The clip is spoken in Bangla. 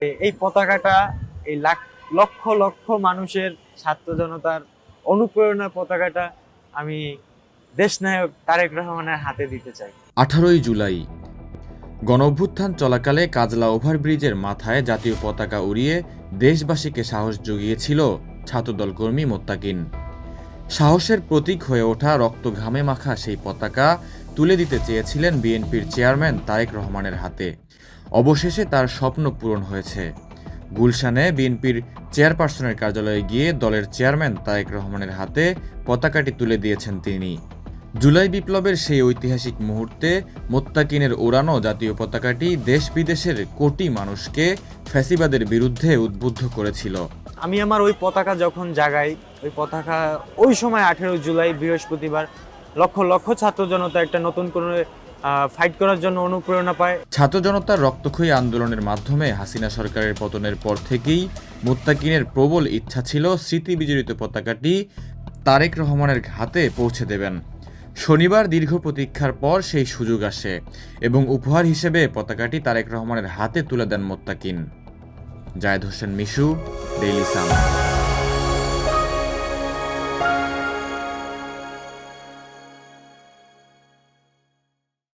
এই পতাকাটা এই লক্ষ লক্ষ মানুষের ছাত্র জনতার অনুপ্রেরণার পতাকাটা আমি দেশনায়ক তারেক রহমানের হাতে দিতে চাই। 18ই জুলাই গণঅভ্যুত্থান চলাকালে কাজলা ওভারব্রিজের মাথায় জাতীয় পতাকা উড়িয়ে দেশবাসীকে সাহস জুগিয়েছিল ছাত্রদল কর্মী মোত্তাকিন। সাহসের প্রতীক হয়ে ওঠা রক্ত ঘামে মাখা সেই পতাকা তুলে দিতে চেয়েছিলেন বিএনপির চেয়ারম্যান তারেক রহমানের হাতে। অবশেষে তার স্বপ্ন পূরণ হয়েছে। গুলশানে বিএনপির চেয়ারপারসনের কার্যালয়ে গিয়ে দলের চেয়ারম্যান তারেক রহমানের হাতে পতাকাটি তুলে দিয়েছেন তিনি। জুলাই বিপ্লবের সেই ঐতিহাসিক মুহূর্তে মোত্তাকিনের ওড়ানো জাতীয় পতাকাটি দেশ বিদেশের কোটি মানুষকে ফ্যাসিবাদের বিরুদ্ধে উদ্বুদ্ধ করেছিল। আমি আমার ওই পতাকা যখন জাগাই, ওই পতাকা ওই সময় 18 জুলাই বৃহস্পতিবার লক্ষ লক্ষ ছাত্র জনতা একটা নতুন করে ফাইট করার জন্য অনুপ্রেরণা পায়। ছাত্র জনতার রক্তক্ষয়ী আন্দোলনের মাধ্যমে হাসিনা সরকারের পতনের পর থেকেই মোত্তাকিনের প্রবল ইচ্ছা ছিল স্মৃতি বিজড়িত পতাকাটি তারেক রহমানের হাতে পৌঁছে দেবেন। শনিবার দীর্ঘ প্রতীক্ষার পর সেই সুযোগ আসে এবং উপহার হিসেবে পতাকাটি তারেক রহমানের হাতে তুলে দেন মোত্তাকিন। জায়েদ হোসেন মিশু, ডেইলি সান।